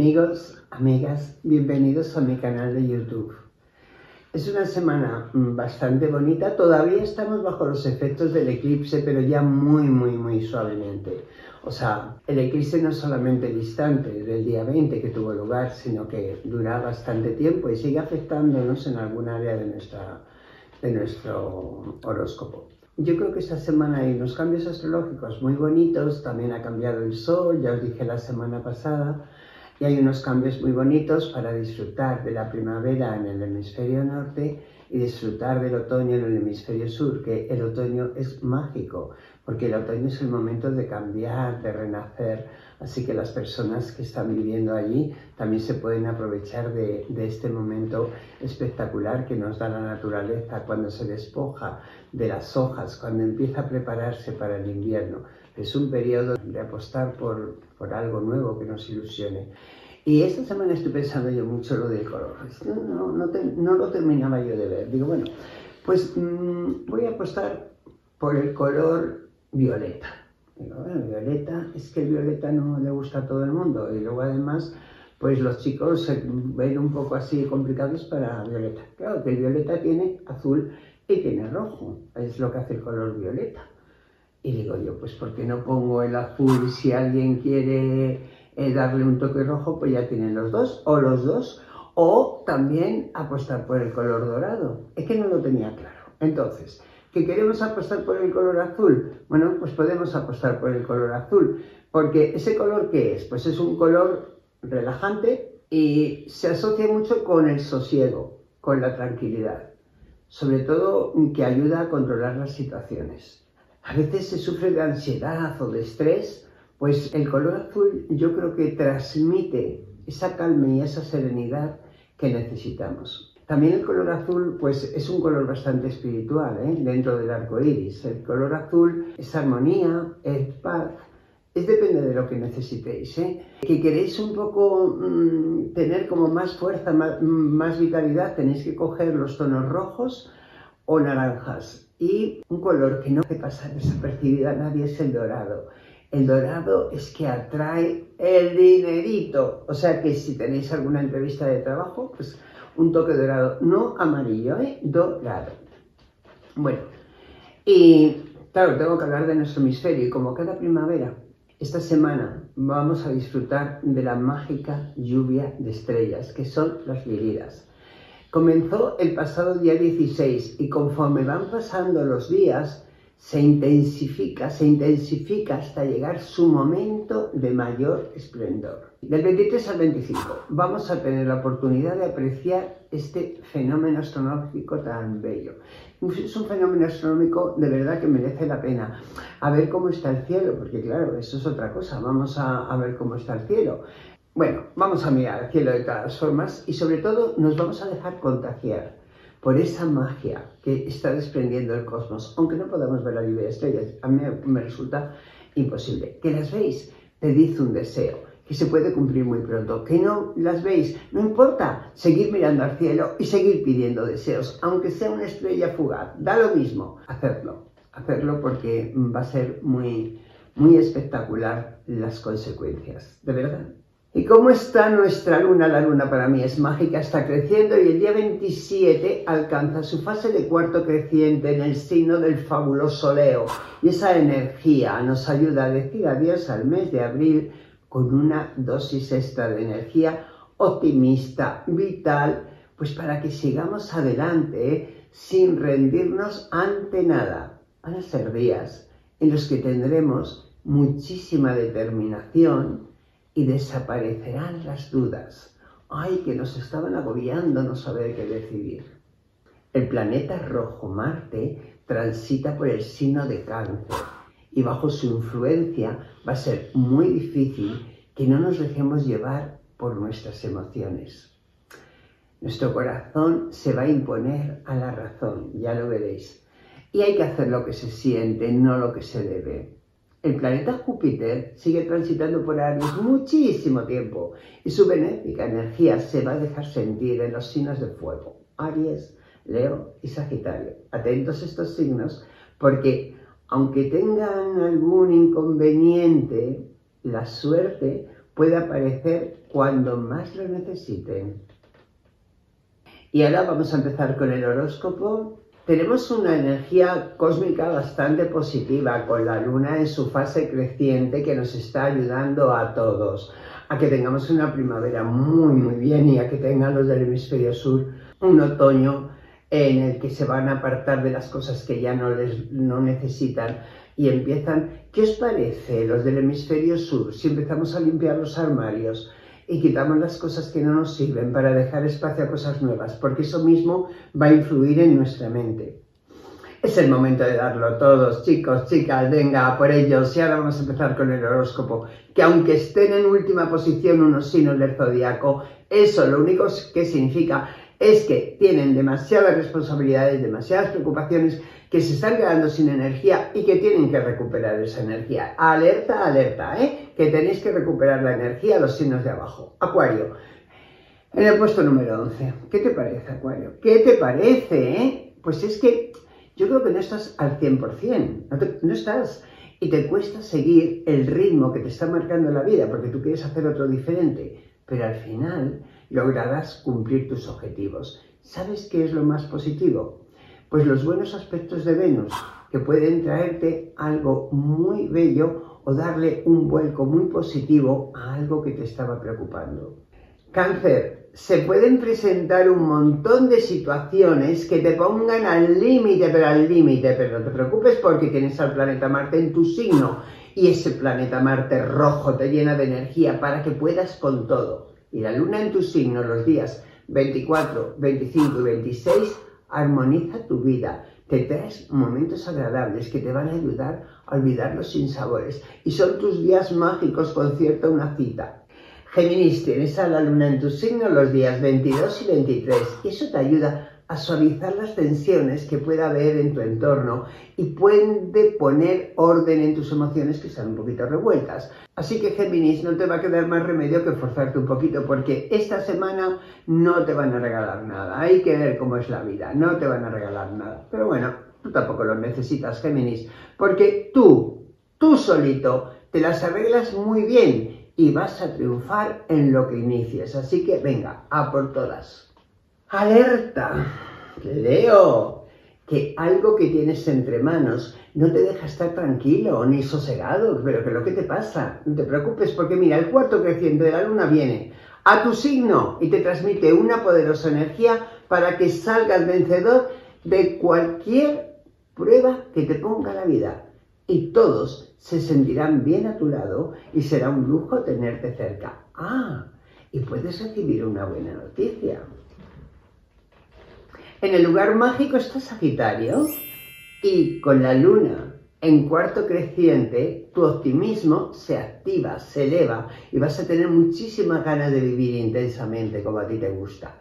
Amigos, amigas, bienvenidos a mi canal de YouTube. Es una semana bastante bonita, todavía estamos bajo los efectos del eclipse, pero ya muy suavemente. O sea, el eclipse no es solamente distante del día 20 que tuvo lugar, sino que dura bastante tiempo y sigue afectándonos en algún área de nuestro horóscopo. Yo creo que esta semana hay unos cambios astrológicos muy bonitos, también ha cambiado el sol, ya os dije la semana pasada, y hay unos cambios muy bonitos para disfrutar de la primavera en el hemisferio norte y disfrutar del otoño en el hemisferio sur, que el otoño es mágico, porque el otoño es el momento de cambiar, de renacer, así que las personas que están viviendo allí también se pueden aprovechar de este momento espectacular que nos da la naturaleza cuando se despoja de las hojas, cuando empieza a prepararse para el invierno. Es un periodo de apostar por algo nuevo que nos ilusione. Y esta semana estoy pensando yo mucho lo del color. No lo terminaba yo de ver. Digo, bueno, pues voy a apostar por el color violeta. Digo, bueno, violeta, es que el violeta no le gusta a todo el mundo. Y luego además, pues los chicos se ven un poco así complicados para violeta. Claro, que el violeta tiene azul y tiene rojo. Es lo que hace el color violeta. Y digo yo, pues ¿por qué no pongo el azul? Si alguien quiere darle un toque rojo, pues ya tienen los dos, o también apostar por el color dorado. Es que no lo tenía claro. Entonces, ¿que queremos apostar por el color azul? Bueno, pues podemos apostar por el color azul, porque ¿ese color qué es? Pues es un color relajante y se asocia mucho con el sosiego, con la tranquilidad, sobre todo que ayuda a controlar las situaciones. A veces se sufre de ansiedad o de estrés, pues el color azul yo creo que transmite esa calma y esa serenidad que necesitamos. También el color azul pues es un color bastante espiritual dentro del arco iris. El color azul es armonía, es paz, depende de lo que necesitéis. Que queréis un poco tener como más fuerza, más vitalidad, tenéis que coger los tonos rojos o naranjas. Y un color que no puede pasar desapercibido a nadie es el dorado. El dorado es que atrae el dinerito. O sea que si tenéis alguna entrevista de trabajo, pues un toque dorado. No amarillo, dorado. Bueno, y claro, tengo que hablar de nuestro hemisferio. Y como cada primavera, esta semana vamos a disfrutar de la mágica lluvia de estrellas, que son las Viridas. Comenzó el pasado día 16 y conforme van pasando los días se intensifica hasta llegar su momento de mayor esplendor. Del 23 al 25 vamos a tener la oportunidad de apreciar este fenómeno astronómico tan bello. Es un fenómeno astronómico de verdad que merece la pena. A ver cómo está el cielo, porque claro, eso es otra cosa. Vamos a ver cómo está el cielo. Bueno, vamos a mirar el cielo de todas formas y sobre todo nos vamos a dejar contagiar por esa magia que está desprendiendo el cosmos, aunque no podamos ver la lluvia de estrellas. A mí me resulta imposible. ¿Que las veis? Pedid un deseo, que se puede cumplir muy pronto. ¿Que no las veis? No importa, seguir mirando al cielo y seguir pidiendo deseos, aunque sea una estrella fugaz, da lo mismo. Hacerlo porque va a ser muy espectacular las consecuencias, de verdad. ¿Y cómo está nuestra luna? La luna para mí es mágica, está creciendo y el día 27 alcanza su fase de cuarto creciente en el signo del fabuloso Leo. Y esa energía nos ayuda a decir adiós al mes de abril con una dosis extra de energía optimista, vital, pues para que sigamos adelante sin rendirnos ante nada. Van a ser días en los que tendremos muchísima determinación y desaparecerán las dudas. ¡Ay, que nos estaban agobiando no saber qué decidir! El planeta rojo Marte transita por el signo de Cáncer y bajo su influencia va a ser muy difícil que no nos dejemos llevar por nuestras emociones. Nuestro corazón se va a imponer a la razón, ya lo veréis. Y hay que hacer lo que se siente, no lo que se debe. El planeta Júpiter sigue transitando por Aries muchísimo tiempo y su benéfica energía se va a dejar sentir en los signos de fuego, Aries, Leo y Sagitario. Atentos a estos signos porque aunque tengan algún inconveniente, la suerte puede aparecer cuando más lo necesiten. Y ahora vamos a empezar con el horóscopo. Tenemos una energía cósmica bastante positiva con la luna en su fase creciente que nos está ayudando a todos a que tengamos una primavera muy bien y a que tengan los del hemisferio sur un otoño en el que se van a apartar de las cosas que ya no necesitan y empiezan. ¿Qué os parece los del hemisferio sur si empezamos a limpiar los armarios y quitamos las cosas que no nos sirven para dejar espacio a cosas nuevas? Porque eso mismo va a influir en nuestra mente. Es el momento de darlo todos, chicos, chicas, venga, a por ellos. Y ahora vamos a empezar con el horóscopo, que aunque estén en última posición unos signos del zodiaco, eso lo único que significa es que tienen demasiadas responsabilidades, demasiadas preocupaciones, que se están quedando sin energía y que tienen que recuperar esa energía. Alerta, alerta, que tenéis que recuperar la energía a los signos de abajo. Acuario, en el puesto número 11. ¿Qué te parece, Acuario? ¿Qué te parece, Pues es que yo creo que no estás al 100%, no estás, y te cuesta seguir el ritmo que te está marcando la vida, porque tú quieres hacer otro diferente, pero al final lograrás cumplir tus objetivos. ¿Sabes qué es lo más positivo? Pues los buenos aspectos de Venus, que pueden traerte algo muy bello o darle un vuelco muy positivo a algo que te estaba preocupando. Cáncer, se pueden presentar un montón de situaciones que te pongan al límite, pero no te preocupes porque tienes al planeta Marte en tu signo y ese planeta Marte rojo te llena de energía para que puedas con todo. Y la luna en tu signo los días 24, 25 y 26 armoniza tu vida. Te traes momentos agradables que te van a ayudar a olvidar los sinsabores y son tus días mágicos con cierta una cita. Géminis, tienes a la luna en tu signo los días 22 y 23 y eso te ayuda a suavizar las tensiones que pueda haber en tu entorno y puede poner orden en tus emociones que están un poquito revueltas. Así que Géminis, no te va a quedar más remedio que forzarte un poquito porque esta semana no te van a regalar nada. Hay que ver cómo es la vida, no te van a regalar nada. Pero bueno, tú tampoco lo necesitas, Géminis, porque tú solito te las arreglas muy bien y vas a triunfar en lo que inicies. Así que venga, a por todas. ¡Alerta! Leo, que algo que tienes entre manos no te deja estar tranquilo ni sosegado. ¿Pero qué es lo que te pasa? No te preocupes porque mira, el cuarto creciente de la luna viene a tu signo y te transmite una poderosa energía para que salgas vencedor de cualquier prueba que te ponga la vida. Y todos se sentirán bien a tu lado y será un lujo tenerte cerca. Y puedes recibir una buena noticia. En el lugar mágico está Sagitario y con la luna en cuarto creciente, tu optimismo se activa, se eleva y vas a tener muchísimas ganas de vivir intensamente como a ti te gusta.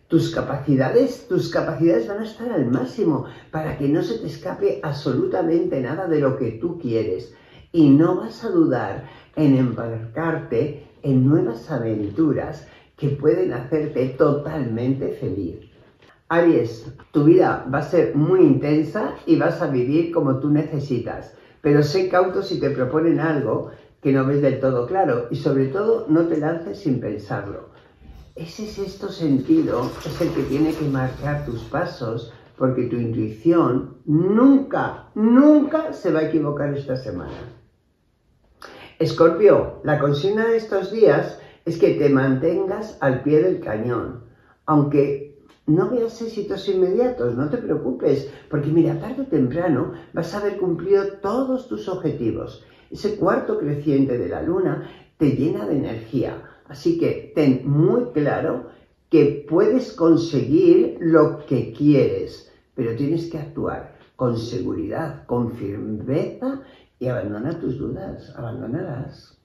Tus capacidades van a estar al máximo para que no se te escape absolutamente nada de lo que tú quieres. Y no vas a dudar en embarcarte en nuevas aventuras que pueden hacerte totalmente feliz. Aries, tu vida va a ser muy intensa y vas a vivir como tú necesitas. Pero sé cauto si te proponen algo que no ves del todo claro y sobre todo no te lances sin pensarlo. Ese sexto sentido es el que tiene que marcar tus pasos porque tu intuición nunca se va a equivocar esta semana. Escorpio, la consigna de estos días es que te mantengas al pie del cañón, aunque no veas éxitos inmediatos, no te preocupes, porque mira, tarde o temprano vas a haber cumplido todos tus objetivos. Ese cuarto creciente de la luna te llena de energía. Así que ten muy claro que puedes conseguir lo que quieres, pero tienes que actuar con seguridad, con firmeza y abandona tus dudas, abandónalas.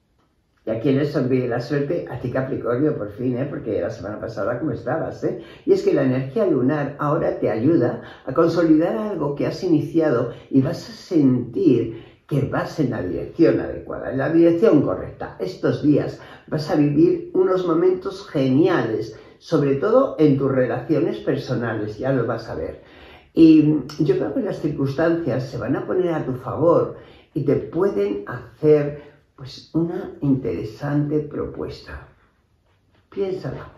¿Y a quién le sonríe la suerte? A ti, Capricornio, por fin, porque la semana pasada como estabas, Y es que la energía lunar ahora te ayuda a consolidar algo que has iniciado y vas a sentir que vas en la dirección adecuada, en la dirección correcta. Estos días vas a vivir unos momentos geniales, sobre todo en tus relaciones personales, ya lo vas a ver. Y yo creo que las circunstancias se van a poner a tu favor y te pueden hacer Pues una interesante propuesta. Piénsala.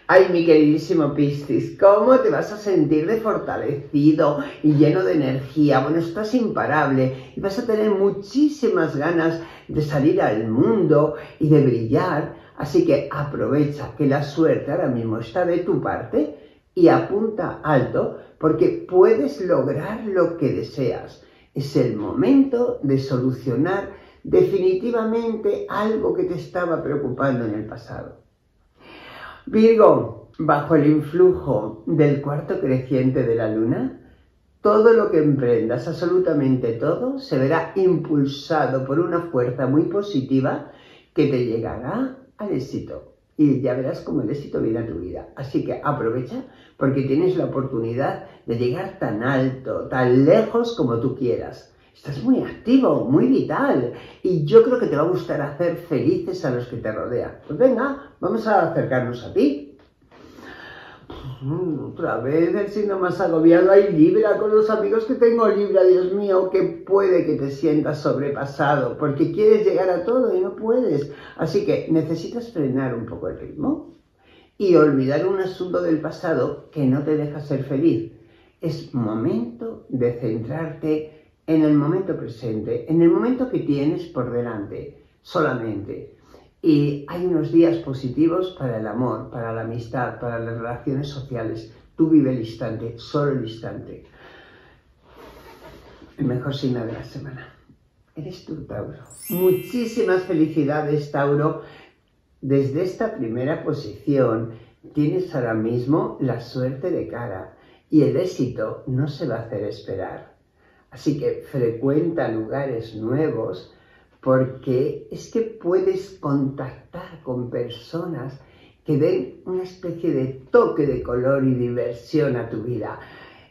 Ay, mi queridísimo Piscis, ¿cómo te vas a sentir de fortalecido y lleno de energía? Bueno, estás imparable y vas a tener muchísimas ganas de salir al mundo y de brillar. Así que aprovecha que la suerte ahora mismo está de tu parte y apunta alto porque puedes lograr lo que deseas. Es el momento de solucionar definitivamente algo que te estaba preocupando en el pasado. Virgo, bajo el influjo del cuarto creciente de la luna, todo lo que emprendas, absolutamente todo, se verá impulsado por una fuerza muy positiva que te llegará al éxito. Y ya verás cómo el éxito viene a tu vida. Así que aprovecha porque tienes la oportunidad de llegar tan alto, tan lejos como tú quieras. Estás muy activo, muy vital y yo creo que te va a gustar hacer felices a los que te rodean. Pues venga, vamos a acercarnos a ti. Otra vez el signo más agobiado. Hay Libra, con los amigos que tengo Libra, Dios mío, que puede que te sientas sobrepasado porque quieres llegar a todo y no puedes. Así que necesitas frenar un poco el ritmo y olvidar un asunto del pasado que no te deja ser feliz. Es momento de centrarte en el momento presente, en el momento que tienes por delante, solamente. Y hay unos días positivos para el amor, para la amistad, para las relaciones sociales. Tú vive el instante, solo el instante. El mejor signo de la semana. Eres tú, Tauro. Muchísimas felicidades, Tauro. Desde esta primera posición tienes ahora mismo la suerte de cara y el éxito no se va a hacer esperar. Así que frecuenta lugares nuevos porque es que puedes contactar con personas que den una especie de toque de color y diversión a tu vida.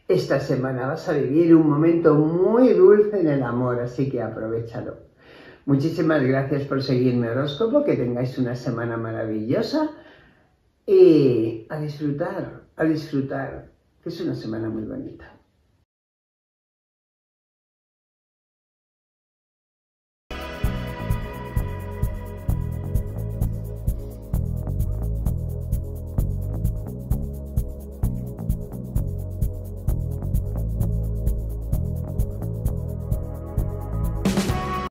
Esta semana vas a vivir un momento muy dulce en el amor, así que aprovéchalo. Muchísimas gracias por seguir mi horóscopo, que tengáis una semana maravillosa y a disfrutar, que es una semana muy bonita.